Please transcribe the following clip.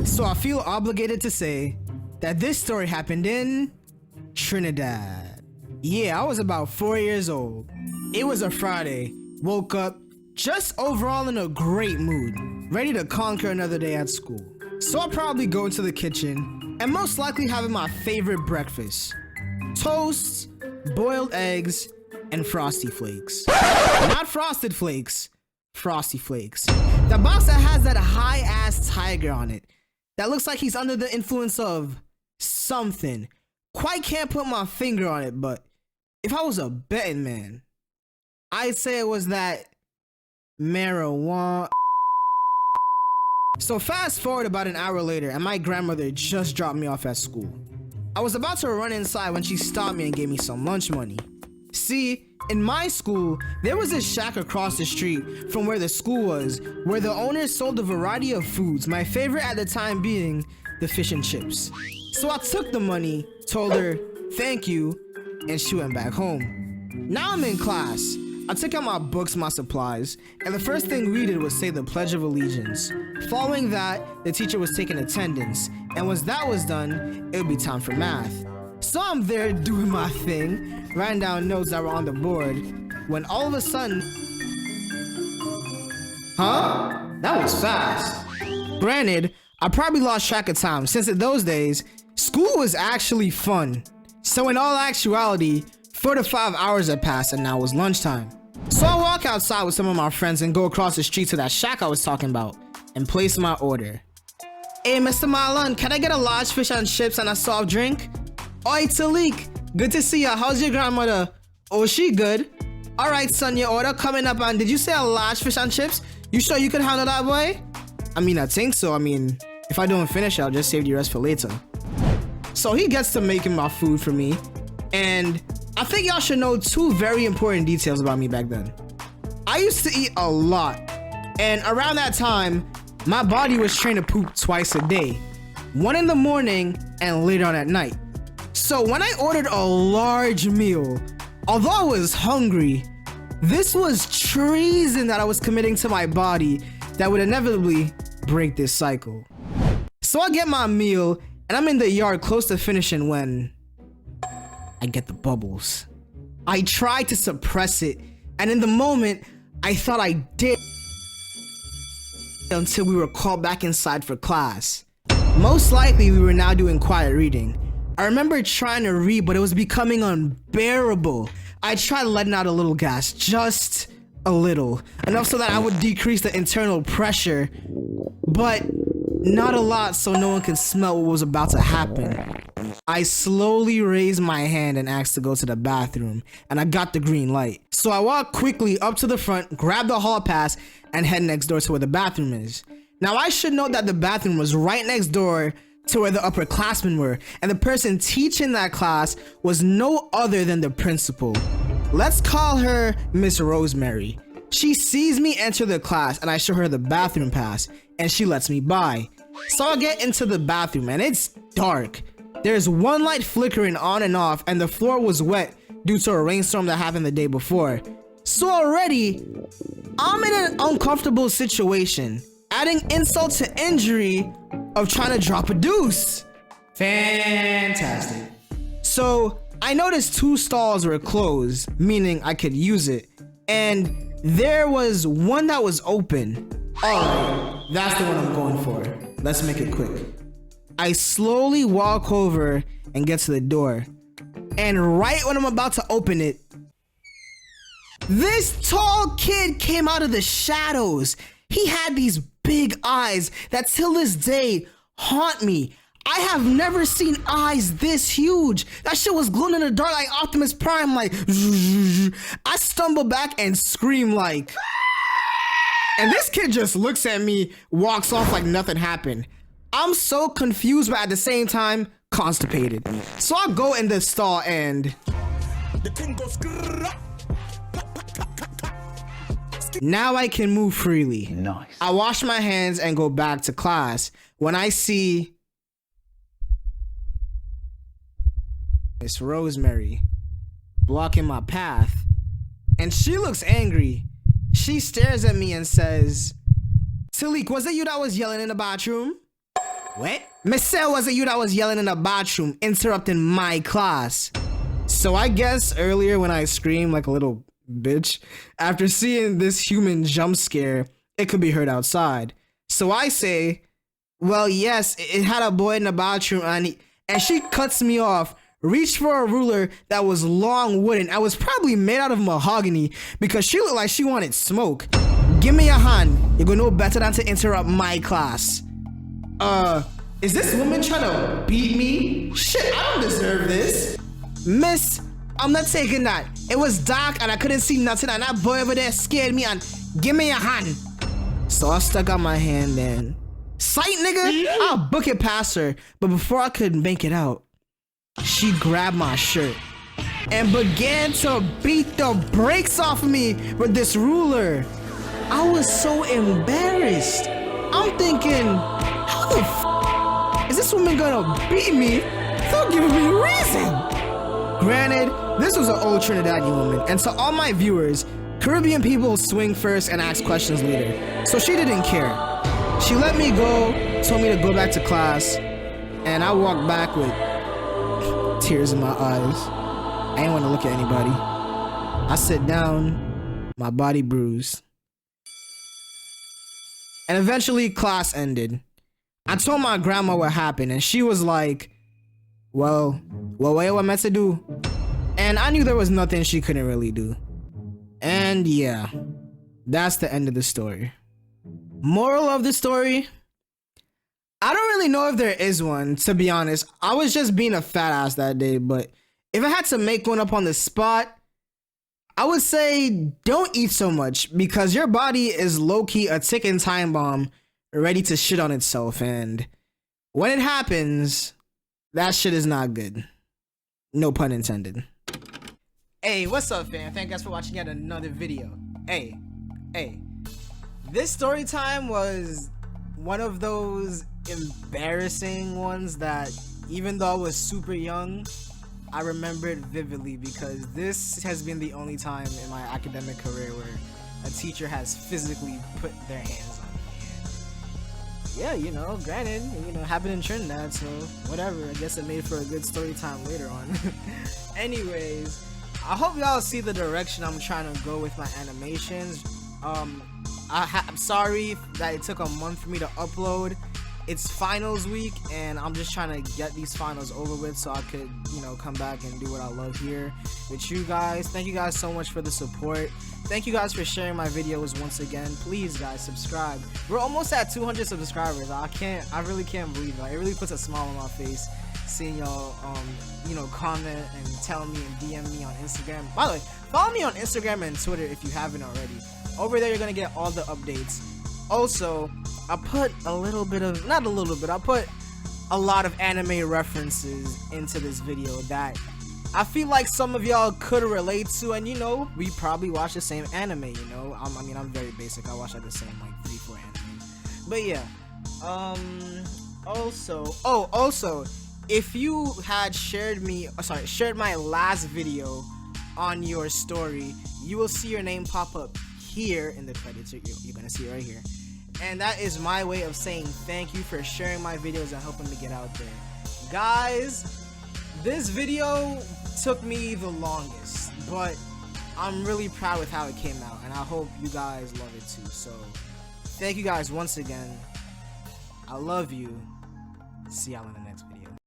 So I feel obligated to say that this story happened in Trinidad. Yeah, I was about 4 years old. It was a Friday. Woke up just overall in a great mood, ready to conquer another day at school. So I'll probably go into the kitchen and most likely having my favorite breakfast: toast, boiled eggs, and Frosty Flakes. Not Frosted Flakes, Frosty Flakes. The box that has that high ass tiger on it that looks like he's under the influence of something. Quite can't put my finger on it, but if I was a betting man, I'd say it was that marijuana. So fast forward about an hour later, and my grandmother just dropped me off at school. I was about to run inside when she stopped me and gave me some lunch money. See, in my school, there was this shack across the street from where the school was, where the owners sold a variety of foods, my favorite at the time being the fish and chips. So I took the money, told her thank you, and she went back home. Now I'm in class. I took out my books, my supplies, and the first thing we did was say the Pledge of Allegiance. Following that, the teacher was taking attendance, and once that was done, it would be time for math. So I'm there doing my thing, writing down notes that were on the board, when all of a sudden... Huh? That was fast. Granted, I probably lost track of time, since in those days, school was actually fun. So in all actuality, 4 to 5 hours had passed and now it was lunchtime. So I walk outside with some of my friends and go across the street to that shack I was talking about and place my order. Hey, Mr. Marlon, can I get a large fish and chips and a soft drink? Oi, Talik, good to see ya. How's your grandmother? Oh, she good? All right, son, your order coming up. And did you say a large fish and chips? You sure you can handle that, boy? I mean, I think so. I mean, if I don't finish, I'll just save the rest for later. So he gets to making my food for me. And I think y'all should know 2 very important details about me back then. I used to eat a lot. And around that time, my body was trained to poop twice a day. One in the morning and later on at night. So when I ordered a large meal, although I was hungry, this was treason that I was committing to my body that would inevitably break this cycle. So I get my meal and I'm in the yard close to finishing when I get the bubbles. I tried to suppress it, and in the moment, I thought I did until we were called back inside for class. Most likely, we were now doing quiet reading. I remember trying to read, but it was becoming unbearable. I tried letting out a little gas, just a little, enough so that I would decrease the internal pressure, but not a lot so no one can smell what was about to happen. I slowly raised my hand and asked to go to the bathroom, and I got the green light. So I walked quickly up to the front, grabbed the hall pass, and head next door to where the bathroom is. Now I should note that the bathroom was right next door to where the upperclassmen were, and the person teaching that class was no other than the principal. Let's call her Miss Rosemary. She sees me enter the class and I show her the bathroom pass, and she lets me by. So I get into the bathroom and it's dark. There's one light flickering on and off, and the floor was wet due to a rainstorm that happened the day before. So already, I'm in an uncomfortable situation, adding insult to injury of trying to drop a deuce. Fantastic. So I noticed 2 stalls were closed, meaning I could use it, and there was one that was open. Alright, that's the one I'm going for. Let's make it quick. I slowly walk over and get to the door, and right when I'm about to open it, this tall kid came out of the shadows. He had these big eyes that till this day haunt me. I have never seen eyes this huge. That shit was glowing in the dark like Optimus Prime, like I stumble back and scream like, and this kid just looks at me, walks off like nothing happened. I'm so confused, but at the same time, constipated. So I go in the stall and now I can move freely. Nice. I wash my hands and go back to class when I see Miss Rosemary, blocking my path. And she looks angry. She stares at me and says, Talik, was it you that was yelling in the bathroom? What? Michelle, was it you that was yelling in the bathroom, interrupting my class? So I guess earlier when I screamed like a little bitch, after seeing this human jump scare, it could be heard outside. So I say, well, yes, it had a boy in the bathroom, and she cuts me off, reached for a ruler that was long wooden. I was probably made out of mahogany because she looked like she wanted smoke. Give me a hand. You're gonna know better than to interrupt my class. Is this woman trying to beat me? Shit, I don't deserve this. Miss, I'm not taking that. It was dark and I couldn't see nothing, and that boy over there scared me, and give me a hand. So I stuck out my hand and sight, nigga, I'll book it past her. But before I could make it out, she grabbed my shirt and began to beat the brakes off of me with this ruler. I was so embarrassed. I'm thinking, how the f is this woman gonna beat me without giving me a reason? Granted, this was an old Trinidadian woman, and to all my viewers, Caribbean people swing first and ask questions later, so she didn't care. She let me go, told me to go back to class, and I walked back with tears in my eyes. I didn't want to look at anybody. I sit down, my body bruised. And eventually class ended. I told my grandma what happened, and she was like, well, what am I meant to do? And I knew there was nothing she couldn't really do. And yeah, that's the end of the story. Moral of the story? I don't really know if there is one, to be honest. I was just being a fat ass that day, but if I had to make one up on the spot, I would say don't eat so much, because your body is low-key a ticking time bomb ready to shit on itself, and when it happens, that shit is not good. No pun intended. Hey, what's up, fam? Thank you guys for watching yet another video. Hey. This story time was one of those embarrassing ones that, even though I was super young, I remember it vividly, because this has been the only time in my academic career where a teacher has physically put their hands on me. And yeah, granted, happened in Trinidad, so whatever. I guess it made for a good story time later on. Anyways, I hope y'all see the direction I'm trying to go with my animations. I'm sorry that it took a month for me to upload. It's finals week, and I'm just trying to get these finals over with so I could, come back and do what I love here with you guys. Thank you guys so much for the support. Thank you guys for sharing my videos once again. Please, guys, subscribe. We're almost at 200 subscribers. I really can't believe it. It really puts a smile on my face seeing y'all, comment and tell me and DM me on Instagram. By the way, follow me on Instagram and Twitter if you haven't already. Over there, you're gonna get all the updates. Also, I put I put a lot of anime references into this video that I feel like some of y'all could relate to, and we probably watch the same anime, I'm very basic. I watch like the same 3-4 animes. But yeah. Also, if you had shared my last video on your story, you will see your name pop up here in the credits. You're gonna see it right here. And that is my way of saying thank you for sharing my videos and helping me get out there. Guys, this video took me the longest, but I'm really proud with how it came out, and I hope you guys love it too. So thank you guys once again. I love you. See y'all in the next video.